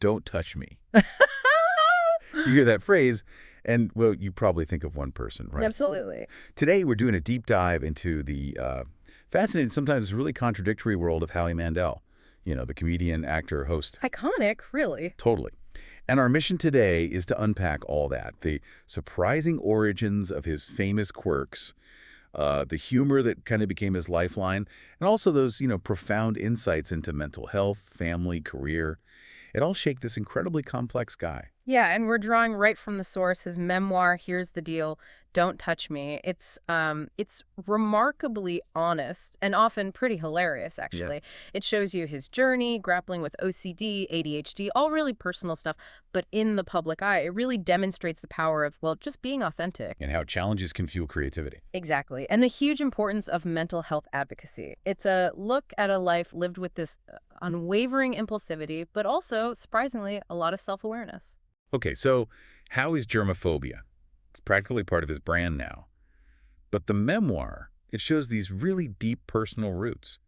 don't touch me. You hear that phrase, and, well, you probably think of one person, right? Absolutely. Today, we're doing a deep dive into the fascinating, sometimes really contradictory world of Howie Mandel. You know, the comedian, actor, host. Iconic, really. Totally. And our mission today is to unpack all that, the surprising origins of his famous quirks, the humor that kind of became his lifeline, and also those, profound insights into mental health, family, career. It all shake this incredibly complex guy. Yeah, and we're drawing right from the source, his memoir, Here's the Deal, Don't Touch Me. It's remarkably honest and often pretty hilarious, actually. Yeah. It shows you his journey, grappling with OCD, ADHD, all really personal stuff, but in the public eye, it really demonstrates the power of, well, just being authentic. And how challenges can fuel creativity. Exactly. And the huge importance of mental health advocacy. It's a look at a life lived with this unwavering impulsivity, but also, surprisingly, a lot of self-awareness. Okay, so Howie's germaphobia. It's practically part of his brand now. But the memoir, it shows these really deep personal roots.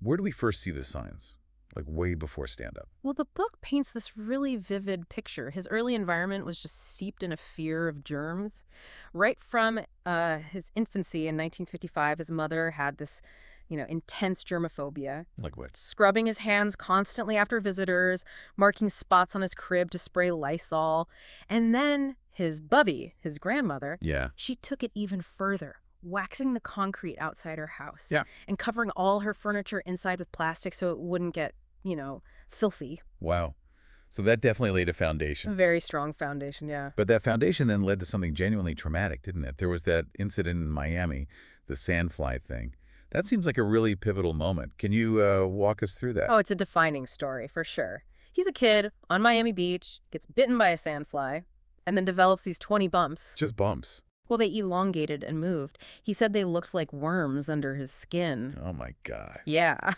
Where do we first see the signs? Like way before stand-up? Well, the book paints this really vivid picture. His early environment was just steeped in a fear of germs. Right from his infancy in 1955, his mother had this intense germaphobia. Like what? Scrubbing his hands constantly after visitors, marking spots on his crib to spray Lysol. And then his bubby, his grandmother, she took it even further, waxing the concrete outside her house. And covering all her furniture inside with plastic so it wouldn't get, filthy. Wow. So that definitely laid a foundation. A very strong foundation, yeah. But that foundation then led to something genuinely traumatic, didn't it? There was that incident in Miami, the sandfly thing. That seems like a really pivotal moment. Can you walk us through that? Oh, it's a defining story, for sure. He's a kid on Miami Beach, gets bitten by a sandfly, and then develops these 20 bumps. Just bumps? Well, they elongated and moved. He said they looked like worms under his skin. Oh, my God. Yeah.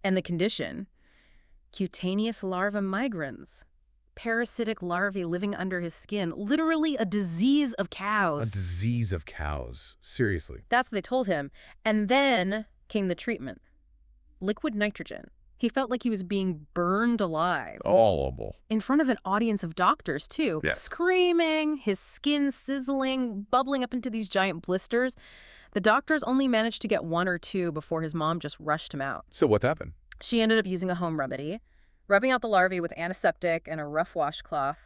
And the condition? Cutaneous larva migrans. Parasitic larvae living under his skin. Literally a disease of cows. A disease of cows. Seriously. That's what they told him. And then came the treatment. Liquid nitrogen. He felt like he was being burned alive. Horrible. In front of an audience of doctors, too. Yeah. Screaming, his skin sizzling, bubbling up into these giant blisters. The doctors only managed to get 1 or 2 before his mom just rushed him out. So what happened? She ended up using a home remedy, rubbing out the larvae with antiseptic and a rough washcloth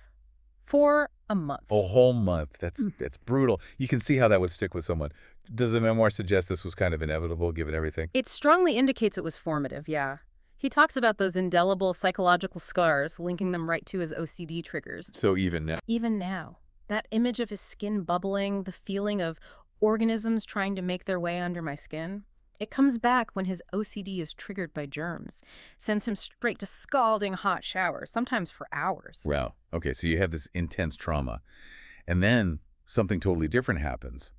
for a month. A whole month. That's brutal. You can see how that would stick with someone. Does the memoir suggest this was kind of inevitable, given everything? It strongly indicates it was formative, yeah. He talks about those indelible psychological scars, linking them right to his OCD triggers. So even now? Even now. That image of his skin bubbling, the feeling of organisms trying to make their way under my skin, it comes back when his OCD is triggered by germs, sends him straight to scalding hot showers, sometimes for hours. Wow. Okay, so you have this intense trauma. And then something totally different happens.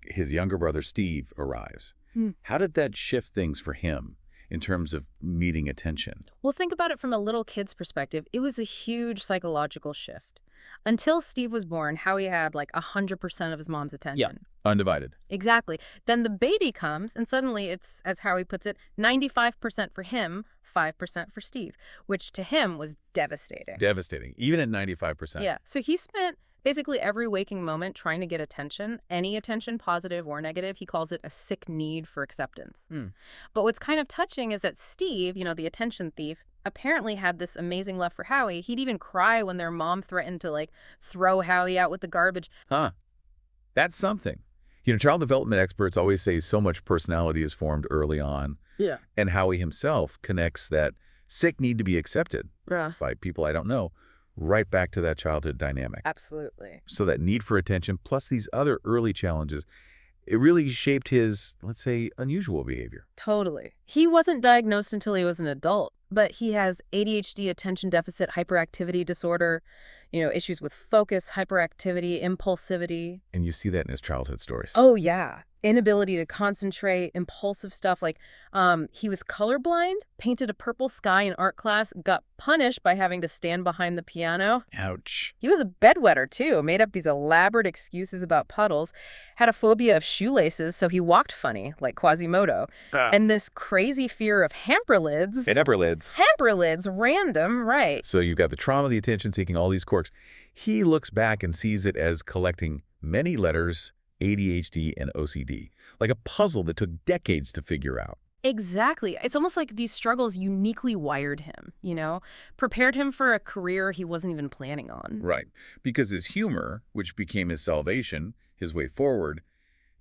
His younger brother, Steve, arrives. How did that shift things for him in terms of meeting attention? Well, think about it from a little kid's perspective. It was a huge psychological shift. Until Steve was born, Howie had like 100% of his mom's attention. Yeah, undivided. Exactly. Then the baby comes, and suddenly it's, as Howie puts it, 95% for him, 5% for Steve, which to him was devastating. Devastating, even at 95%. Yeah. So he spent basically every waking moment trying to get attention, any attention, positive or negative. He calls it a sick need for acceptance. But what's kind of touching is that Steve, the attention thief, apparently had this amazing love for Howie. He'd even cry when their mom threatened to, throw Howie out with the garbage. Huh. That's something. Child development experts always say so much personality is formed early on. Yeah. And Howie himself connects that sick need to be accepted by people I don't know right back to that childhood dynamic. Absolutely. So that need for attention, plus these other early challenges, it really shaped his, let's say, unusual behavior. Totally. He wasn't diagnosed until he was an adult, but he has ADHD, attention deficit hyperactivity disorder, issues with focus, hyperactivity, impulsivity. And you see that in his childhood stories. Oh, yeah. Inability to concentrate, impulsive stuff. He was colorblind, painted a purple sky in art class, got punished by having to stand behind the piano. Ouch. He was a bedwetter, too, made up these elaborate excuses about puddles, had a phobia of shoelaces, so he walked funny, like Quasimodo. And this crazy fear of hamper lids. lids. Temper lids, random, right. So you've got the trauma, the attention-seeking, all these quirks. He looks back and sees it as collecting many letters, ADHD, and OCD, like a puzzle that took decades to figure out. Exactly. It's almost like these struggles uniquely wired him, prepared him for a career he wasn't even planning on. Right. Because his humor, which became his salvation, his way forward,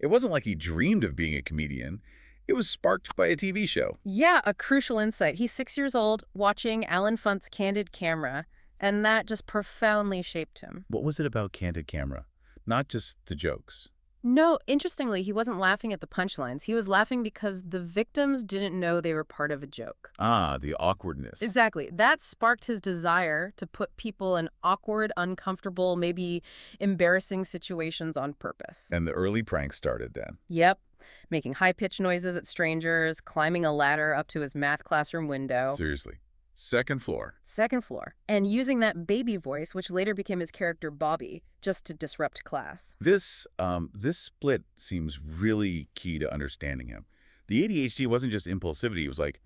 it wasn't like he dreamed of being a comedian. It was sparked by a TV show. Yeah, a crucial insight. He's 6 years old, watching Alan Funt's Candid Camera, and that just profoundly shaped him. What was it about Candid Camera? Not just the jokes. No, interestingly, he wasn't laughing at the punchlines. He was laughing because the victims didn't know they were part of a joke. Ah, the awkwardness. Exactly. That sparked his desire to put people in awkward, uncomfortable, maybe embarrassing situations on purpose. And the early pranks started then. Yep. Making high-pitched noises at strangers, climbing a ladder up to his math classroom window. Seriously. Second floor. Second floor. And using that baby voice, which later became his character Bobby, just to disrupt class. This split seems really key to understanding him. The ADHD wasn't just impulsivity. It was like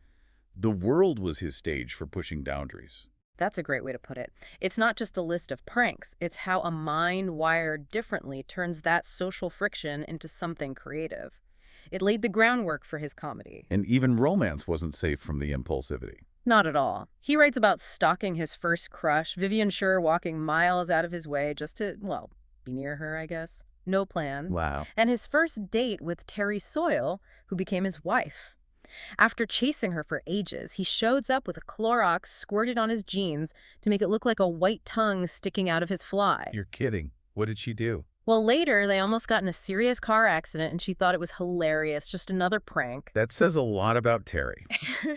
the world was his stage for pushing boundaries. That's a great way to put it. It's not just a list of pranks. It's how a mind wired differently turns that social friction into something creative. It laid the groundwork for his comedy. And even romance wasn't safe from the impulsivity. Not at all. He writes about stalking his first crush, Vivian Schur walking miles out of his way just to, well, be near her, I guess. No plan. Wow. And his first date with Terry Soyle, who became his wife. After chasing her for ages, he shows up with a Clorox squirted on his jeans to make it look like a white tongue sticking out of his fly. You're kidding. What did she do? Well, later, they almost got in a serious car accident, and she thought it was hilarious, just another prank. That says a lot about Terry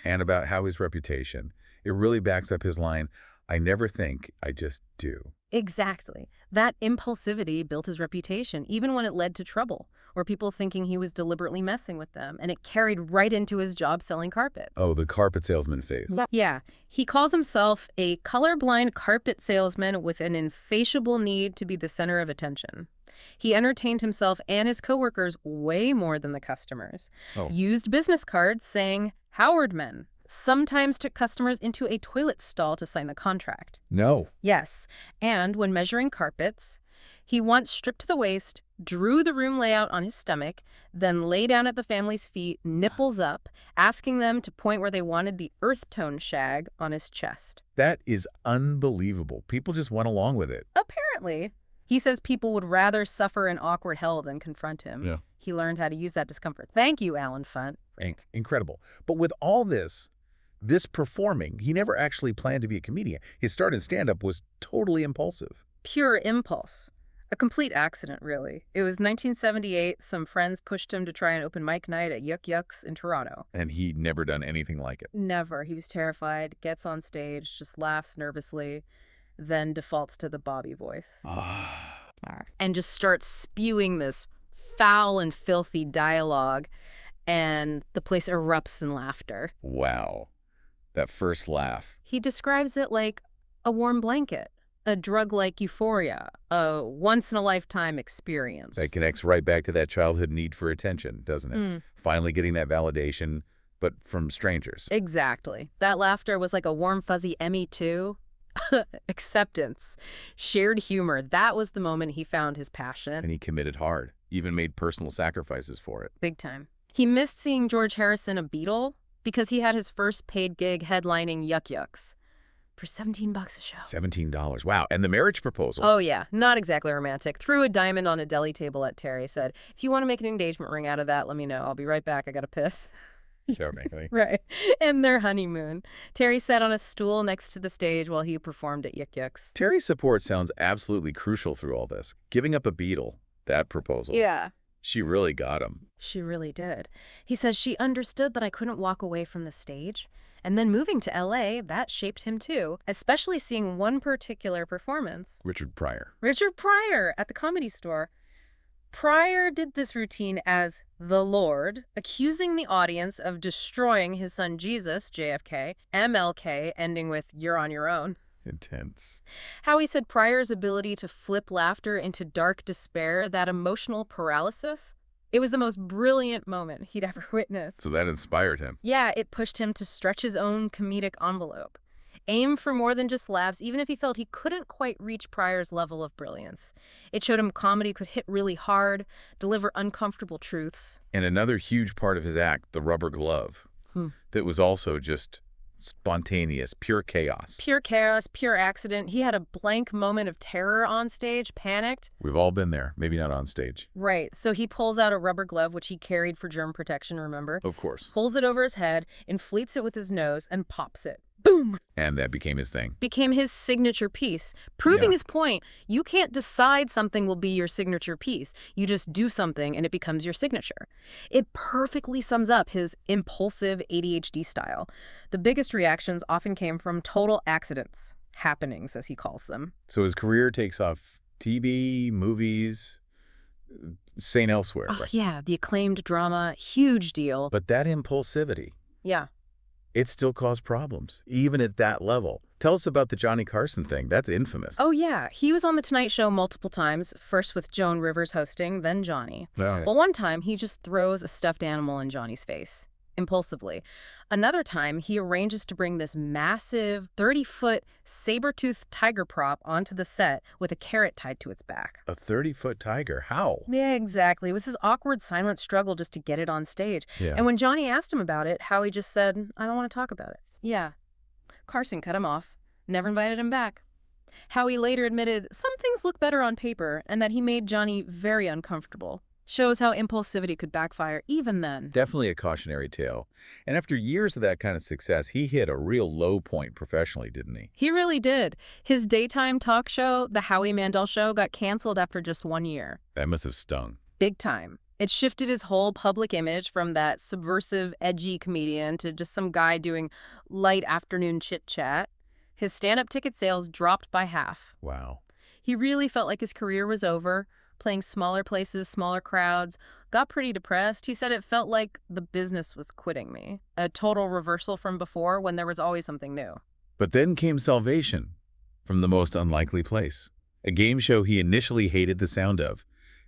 and about Howie's reputation. It really backs up his line, I never think, I just do. Exactly. That impulsivity built his reputation, even when it led to trouble, or people thinking he was deliberately messing with them, and it carried right into his job selling carpet. Oh, the carpet salesman phase. Yeah. He calls himself a colorblind carpet salesman with an insatiable need to be the center of attention. He entertained himself and his coworkers way more than the customers. Oh. Used business cards saying, Howard Men. Sometimes took customers into a toilet stall to sign the contract. No. Yes, and when measuring carpets, he once stripped to the waist, drew the room layout on his stomach, then lay down at the family's feet, nipples up, asking them to point where they wanted the earth tone shag on his chest. That is unbelievable. People just went along with it. Apparently. He says people would rather suffer an awkward hell than confront him. Yeah. He learned how to use that discomfort. Thank you, Alan Funt. Incredible. But with all this performing, he never actually planned to be a comedian. His start in stand-up was totally impulsive. Pure impulse. A complete accident, really. It was 1978. Some friends pushed him to try an open mic night at Yuk Yuk's in Toronto. And he'd never done anything like it. Never. He was terrified, gets on stage, just laughs nervously, then defaults to the Bobby voice. And just starts spewing this foul and filthy dialogue, and the place erupts in laughter. Wow. That first laugh. He describes it like a warm blanket, a drug like euphoria, a once-in-a-lifetime experience. That connects right back to that childhood need for attention, doesn't it? Finally getting that validation, but from strangers. Exactly. That laughter was like a warm, fuzzy Emmy, too. Acceptance. Shared humor. That was the moment he found his passion. And he committed hard, even made personal sacrifices for it. Big time. He missed seeing George Harrison a Beatle because he had his first paid gig headlining Yuk Yuk's for $17 a show. $17. Wow. And the marriage proposal. Oh, yeah. Not exactly romantic. Threw a diamond on a deli table at Terry. Said, if you want to make an engagement ring out of that, let me know. I'll be right back. I got to piss. Sure, Makley. Right. And their honeymoon. Terry sat on a stool next to the stage while he performed at Yuk Yuk's. Terry's support sounds absolutely crucial through all this. Giving up a Beatle, that proposal. Yeah. She really got him. She really did. He says she understood that I couldn't walk away from the stage. And then moving to L.A., that shaped him too, especially seeing one particular performance. Richard Pryor. Richard Pryor at the Comedy Store. Pryor did this routine as the Lord, accusing the audience of destroying his son Jesus, JFK, MLK, ending with, you're on your own. Intense. Howie said Pryor's ability to flip laughter into dark despair, that emotional paralysis, It was the most brilliant moment he'd ever witnessed. So that inspired him. Yeah, it pushed him to stretch his own comedic envelope. Aim for more than just laughs, even if he felt he couldn't quite reach Pryor's level of brilliance. It showed him comedy could hit really hard, deliver uncomfortable truths. And another huge part of his act, the rubber glove, that was also just spontaneous, pure chaos. Pure chaos, pure accident. He had a blank moment of terror on stage, panicked. We've all been there, maybe not on stage. Right, so he pulls out a rubber glove, which he carried for germ protection, remember? Of course. Pulls it over his head, inflates it with his nose, and pops it. Boom! And that became his thing. Became his signature piece, proving his point. You can't decide something will be your signature piece. You just do something and it becomes your signature. It perfectly sums up his impulsive ADHD style. The biggest reactions often came from total accidents, happenings as he calls them. So his career takes off TV, movies, St. Elsewhere. Oh, right? yeah, the acclaimed drama, huge deal. But that impulsivity, Yeah. it still caused problems, even at that level. Tell us about the Johnny Carson thing. That's infamous. Oh, yeah. He was on The Tonight Show multiple times, first with Joan Rivers hosting, then Johnny. Oh. Well, one time, he just throws a stuffed animal in Johnny's face, impulsively. Another time, he arranges to bring this massive 30-foot saber-toothed tiger prop onto the set with a carrot tied to its back. A 30-foot tiger? How? Yeah, exactly. It was his awkward, silent struggle just to get it on stage. Yeah. And when Johnny asked him about it, Howie just said, I don't want to talk about it. Yeah. Carson cut him off. Never invited him back. Howie later admitted some things look better on paper and that he made Johnny very uncomfortable. Shows how impulsivity could backfire even then. Definitely a cautionary tale. And after years of that kind of success, he hit a real low point professionally, didn't he? He really did. His daytime talk show, The Howie Mandel Show, got canceled after just 1 year. That must have stung. Big time. It shifted his whole public image from that subversive, edgy comedian to just some guy doing light afternoon chit-chat. His stand-up ticket sales dropped by half. Wow. He really felt like his career was over, playing smaller places, smaller crowds, got pretty depressed. He said it felt like the business was quitting me. A total reversal from before when there was always something new. But then came salvation from the most unlikely place. A game show he initially hated the sound of.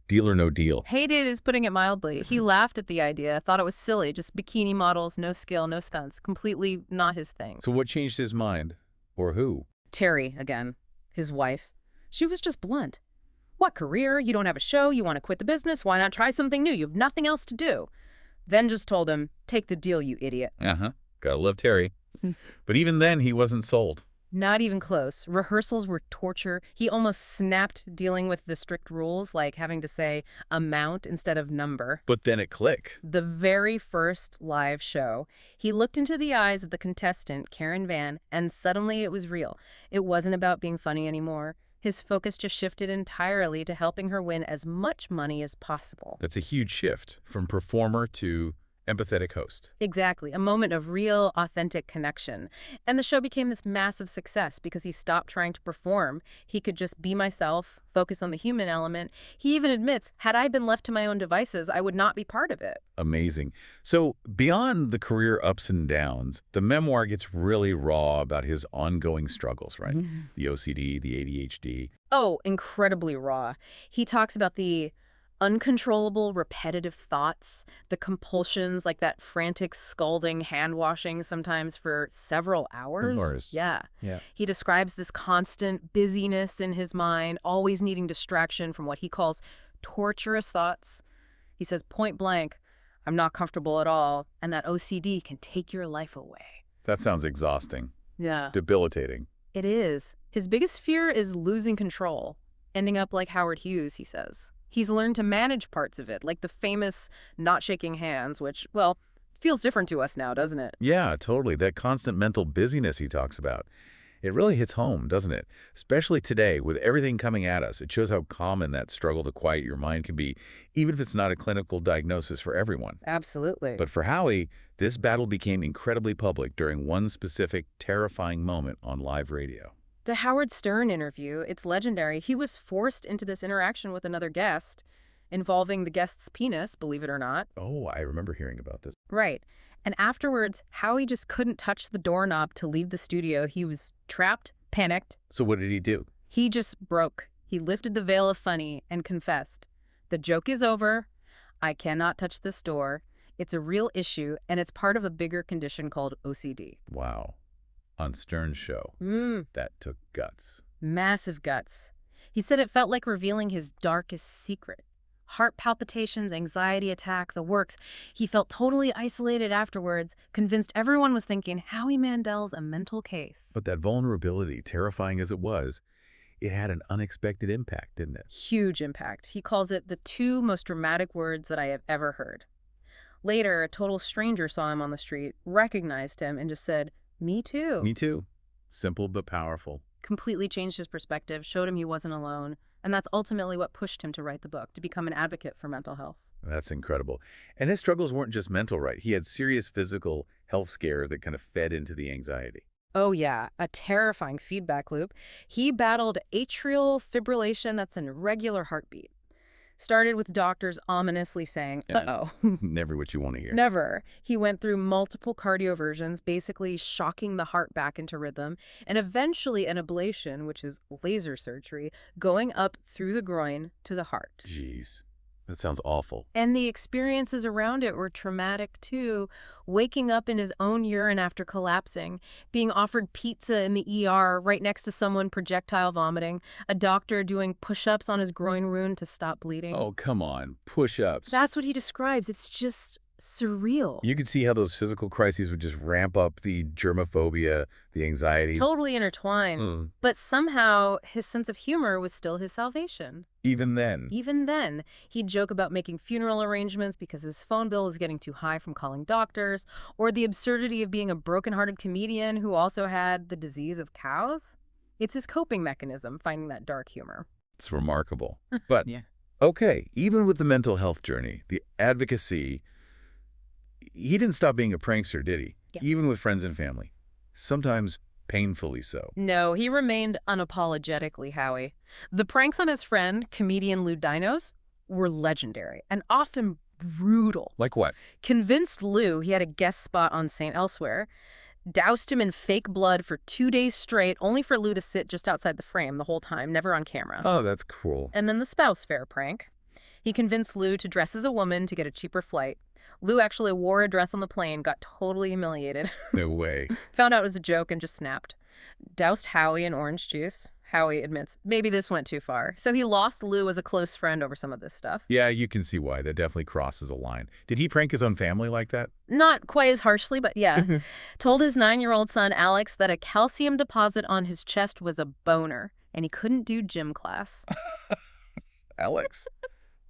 Deal or No Deal. Hated is putting it mildly. He laughed at the idea, thought it was silly, just bikini models, no skill, no stunts. Completely not his thing. So what changed his mind? Or who? Terry, again, his wife. She was just blunt. What career? You don't have a show? You want to quit the business? Why not try something new? You have nothing else to do. Then just told him, take the deal, you idiot. Uh-huh. Gotta love Terry. But even then, he wasn't sold. Not even close. Rehearsals were torture. He almost snapped dealing with the strict rules, like having to say amount instead of number. But then it clicked. The very first live show, he looked into the eyes of the contestant, Karen Van, and suddenly it was real. It wasn't about being funny anymore. His focus just shifted entirely to helping her win as much money as possible. That's a huge shift from performer to empathetic host. Exactly, a moment of real, authentic connection. And the show became this massive success because he stopped trying to perform. He could just be myself, focus on the human element. He even admits, had I been left to my own devices, I would not be part of it. Amazing. So beyond the career ups and downs, the memoir gets really raw about his ongoing struggles, right? The OCD, the ADHD. Oh, incredibly raw. He talks about the uncontrollable, repetitive thoughts, the compulsions, like that frantic, scalding hand-washing sometimes for several hours. Yeah. He describes this constant busyness in his mind, always needing distraction from what he calls torturous thoughts. He says, point blank, I'm not comfortable at all, and that OCD can take your life away. That sounds exhausting. Yeah. Debilitating. It is. His biggest fear is losing control, ending up like Howard Hughes, he says. He's learned to manage parts of it, like the famous not shaking hands, which, well, feels different to us now, doesn't it? Yeah, totally. That constant mental busyness he talks about. It really hits home, doesn't it? Especially today, with everything coming at us. It shows how common that struggle to quiet your mind can be, even if it's not a clinical diagnosis for everyone. Absolutely. But for Howie, this battle became incredibly public during one specific terrifying moment on live radio. The Howard Stern interview, it's legendary. He was forced into this interaction with another guest, involving the guest's penis, believe it or not. Oh, I remember hearing about this. Right. And afterwards, Howie just couldn't touch the doorknob to leave the studio. He was trapped, panicked. So what did he do? He just broke. He lifted the veil of funny and confessed. The joke is over. I cannot touch this door. It's a real issue, and it's part of a bigger condition called OCD. Wow. On Stern's show. That took guts. Massive guts. He said it felt like revealing his darkest secret. Heart palpitations, anxiety attack, the works. He felt totally isolated afterwards, convinced everyone was thinking Howie Mandel's a mental case. But that vulnerability, terrifying as it was, it had an unexpected impact, didn't it? Huge impact. He calls it the 2 most dramatic words that I have ever heard. Later, a total stranger saw him on the street, recognized him, and just said, "Me too." Me too. Simple but powerful. Completely changed his perspective, showed him he wasn't alone. And that's ultimately what pushed him to write the book, to become an advocate for mental health. That's incredible. And his struggles weren't just mental, right? He had serious physical health scares that kind of fed into the anxiety. Oh yeah, a terrifying feedback loop. He battled atrial fibrillation, that's an irregular heartbeat. Started with doctors ominously saying, uh-oh. Never what you want to hear. Never. He went through multiple cardioversions, basically shocking the heart back into rhythm, and eventually an ablation, which is laser surgery, going up through the groin to the heart. Jeez, that sounds awful. And the experiences around it were traumatic, too. Waking up in his own urine after collapsing, being offered pizza in the ER right next to someone projectile vomiting, a doctor doing push-ups on his groin wound to stop bleeding. Oh, come on. Push-ups. That's what he describes. It's just surreal. You could see how those physical crises would just ramp up the germaphobia, the anxiety. Totally intertwined. But somehow his sense of humor was still his salvation. Even then. Even then, he'd joke about making funeral arrangements because his phone bill was getting too high from calling doctors, or the absurdity of being a broken-hearted comedian who also had the disease of cows. It's his coping mechanism, finding that dark humor. It's remarkable. But, Yeah. okay, even with the mental health journey, the advocacy, he didn't stop being a prankster, did he? Yeah. Even with friends and family. Sometimes painfully so. No, he remained unapologetically Howie. The pranks on his friend, comedian Lou Dinos, were legendary and often brutal. Like what? Convinced Lou he had a guest spot on St. Elsewhere, doused him in fake blood for 2 days straight, only for Lou to sit just outside the frame the whole time, never on camera. Oh, that's cruel. And then the spouse fair prank. He convinced Lou to dress as a woman to get a cheaper flight. Lou actually wore a dress on the plane, got totally humiliated. No way. Found out it was a joke and just snapped. Doused Howie in orange juice. Howie admits, maybe this went too far. So he lost Lou as a close friend over some of this stuff. Yeah, you can see why. That definitely crosses a line. Did he prank his own family like that? Not quite as harshly, but yeah. Told his 9-year-old son, Alex, that a calcium deposit on his chest was a boner, and he couldn't do gym class. Alex?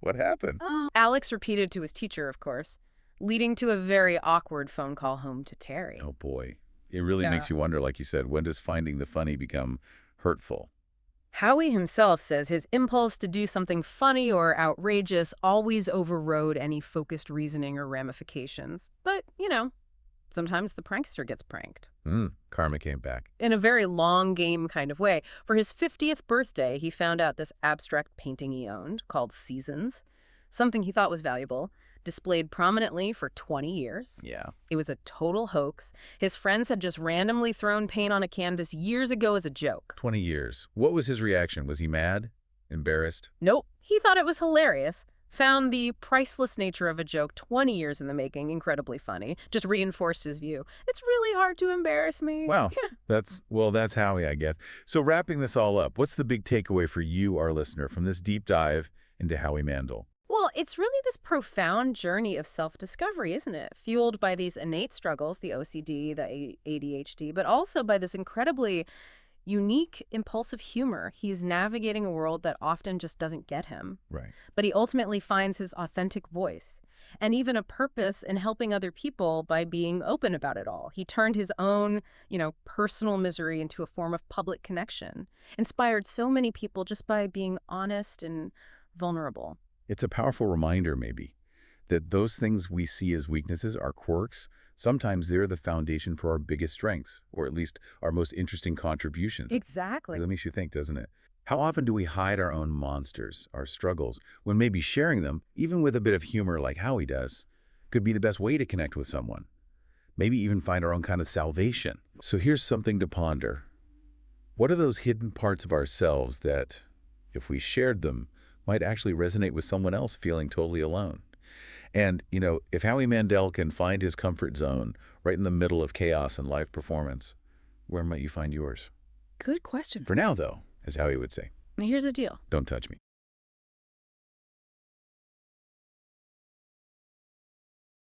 What happened? Alex repeated to his teacher, of course, leading to a very awkward phone call home to Terry. Oh, boy. It really makes you wonder, like you said, when does finding the funny become hurtful? Howie himself says his impulse to do something funny or outrageous always overrode any focused reasoning or ramifications. But, you know, sometimes the prankster gets pranked. Karma came back. In a very long game kind of way. For his 50th birthday, he found out this abstract painting he owned, called Seasons, something he thought was valuable, displayed prominently for 20 years. Yeah. It was a total hoax. His friends had just randomly thrown paint on a canvas years ago as a joke. 20 years. What was his reaction? Was he mad? Embarrassed? Nope. He thought it was hilarious. Found the priceless nature of a joke 20 years in the making incredibly funny. Just reinforced his view. It's really hard to embarrass me. Wow. That's Howie, I guess. So wrapping this all up, what's the big takeaway for you, our listener, from this deep dive into Howie Mandel? Well, it's really this profound journey of self-discovery, isn't it? Fueled by these innate struggles, the OCD, the ADHD, but also by this incredibly unique, impulsive humor. He's navigating a world that often just doesn't get him. Right. But he ultimately finds his authentic voice and even a purpose in helping other people by being open about it all. He turned his own, personal misery into a form of public connection. Inspired so many people just by being honest and vulnerable. It's a powerful reminder, maybe, that those things we see as weaknesses, our quirks, sometimes they're the foundation for our biggest strengths, or at least our most interesting contributions. Exactly. That makes you think, doesn't it? How often do we hide our own monsters, our struggles, when maybe sharing them, even with a bit of humor like Howie does, could be the best way to connect with someone? Maybe even find our own kind of salvation. So here's something to ponder. What are those hidden parts of ourselves that, if we shared them, might actually resonate with someone else feeling totally alone? And, if Howie Mandel can find his comfort zone right in the middle of chaos and live performance, where might you find yours? Good question. For now, though, as Howie would say, Here's the deal. don't touch me.